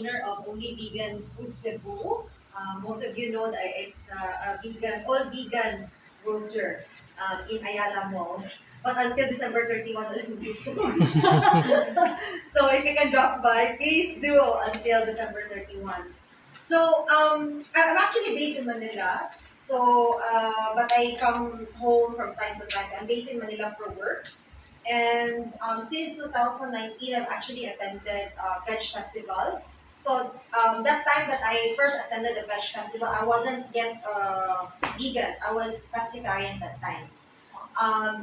Owner of Only Vegan Food Cebu. Most of you know that it's a vegan, all vegan grocer in Ayala Malls. But until December 31, alam dito. So if you can drop by, please do until December 31. So I'm actually based in Manila. So but I come home from time to time. I'm based in Manila for work. And since 2019, I've actually attended Veg Festival. So that time that I first attended the Veg Festival, I wasn't yet vegan. I was pescatarian that time.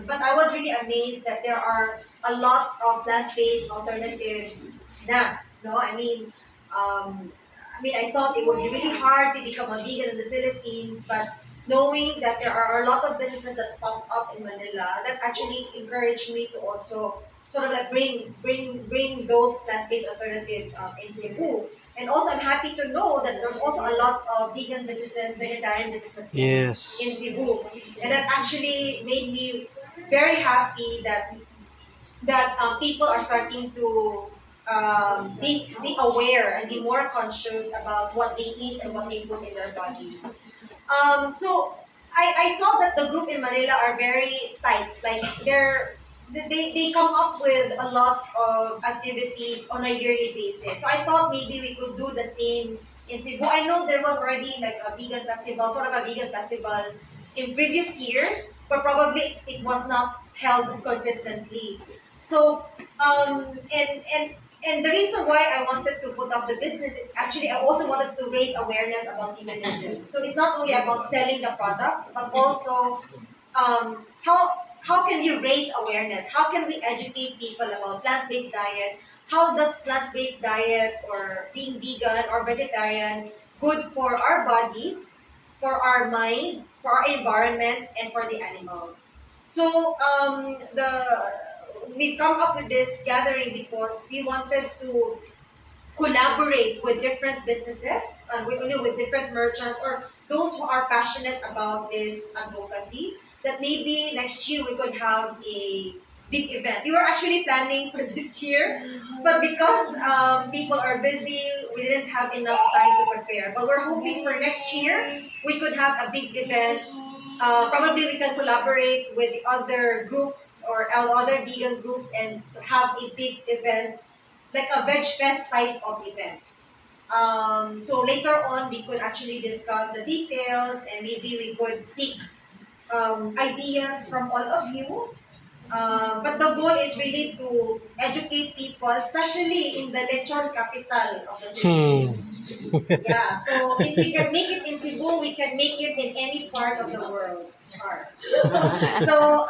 But I was really amazed that there are a lot of plant-based alternatives now. No, I thought it would be really hard to become a vegan in the Philippines, but knowing that there are a lot of businesses that pop up in Manila, that actually encouraged me to also sort of like bring those plant-based alternatives in Cebu. And also, I'm happy to know that there's also a lot of vegan businesses, vegetarian businesses Yes. in Cebu, and that actually made me very happy that people are starting to be aware and be more conscious about what they eat and what they put in their bodies. So I saw that the group in Manila are very tight. Like they come up with a lot of activities on a yearly basis. So I thought maybe we could do the same in Cebu. I know there was already like a vegan festival, sort of a vegan festival in previous years, but probably it was not held consistently. So and the reason why I wanted to put up the business is actually I also wanted to raise awareness about veganism. So it's not only about selling the products, but also how can we raise awareness? How can we educate people about plant-based diet? How does plant-based diet or being vegan or vegetarian good for our bodies, for our mind, for our environment, and for the animals? So we've come up with this gathering because we wanted to collaborate with different businesses and with different merchants or those who are passionate about this advocacy, that maybe next year we could have a big event. We were actually planning for this year, but because people are busy, we didn't have enough time to prepare. But we're hoping for next year we could have a big event. Probably we can collaborate with the other groups or other vegan groups and have a big event, like a Veg Fest type of event. So later on, we could actually discuss the details and maybe we could seek ideas from all of you. But the goal is really to educate people, especially in the lechon capital of the Philippines. Yeah, so if we can make it in Cebu, we can make it in any part of the world. So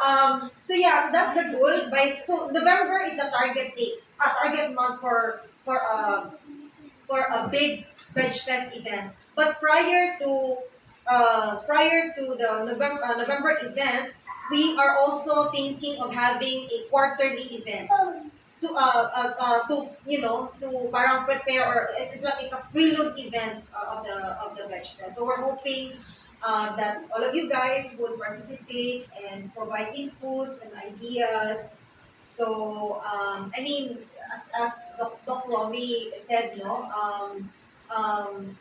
that's the goal. So November is the target date, target month for a big Veg Fest event. But prior to the November event, we are also thinking of having a quarterly event to parang prepare, or it's like a prelude events of the Veg Fest. So we're hoping that all of you guys would participate and provide inputs and ideas. So as Dr. Romy said,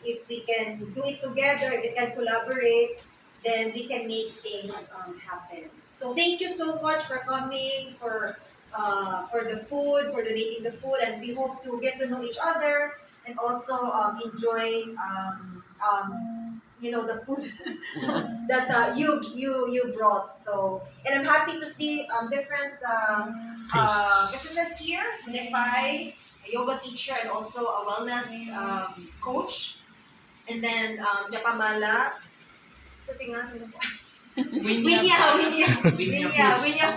if we can do it together, if we can collaborate, then we can make things happen. So thank you so much for coming, for the food, for donating the food, and we hope to get to know each other and also enjoy the food that you brought. So, and I'm happy to see different businesses here. Nefai, a yoga teacher and also a wellness coach, and then Japamala. Ito tinga, sino po? Winya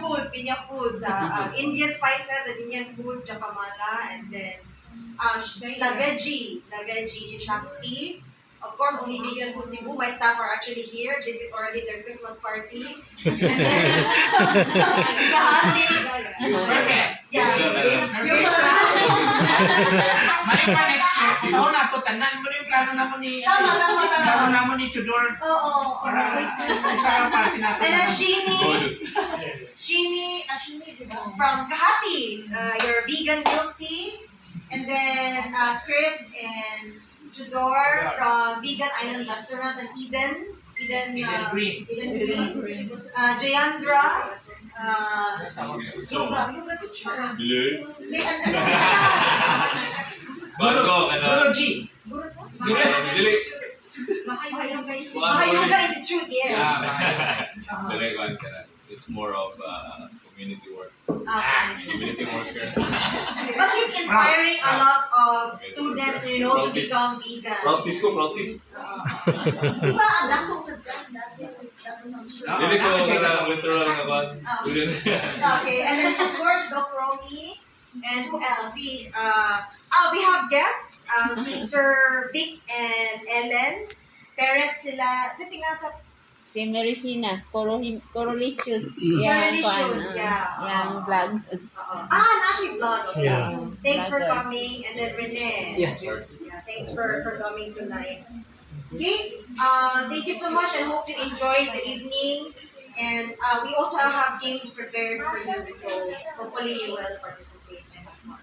Foods, Indian spices and Indian food, Japamala, and then La Veggie, si Shakti. Of course, Only Vegan Food Cebu. My staff are actually here. This is already their Christmas party. And then, Kahati. Perfect. Yeah. Mali pa next year. Sa una to, tanan mo rin yung plano na mo ni... Tama. Plano na mo ni Tudor. Oo. Para sa party natin. And then Sheeny, from Kahati, your vegan milk tea. And then Chris and Judor from Vegan Island Restaurant and Eden Green. Jayandra, yoga teacher. Hindi, ano siya? Bago ka na. Guru G. Guru siya? Dili. Mahayoga is the truth, yes. Dili ka na. It's more of community work. Community worker. But he's inspiring a lot of students, you know, to become vegan. Practice ko, practice. Di ba, ang dato sa dati sa Dili ko na literal nga ba? Okay, and then of course, Doc Romy, and who else? We have guests, si Sir Vic and Ellen. Parents sila, sitting nga sa Si Maricina, Corolicious. Corolicious, yeah. Yang vlog. Nashi vlog. Okay. Yeah. Thanks for Vlogger. coming, and then Rene. Yeah. Thanks for coming tonight. Okay, thank you so much, and hope you enjoyed the evening. And we also have games prepared for you, so hopefully you will participate and have fun.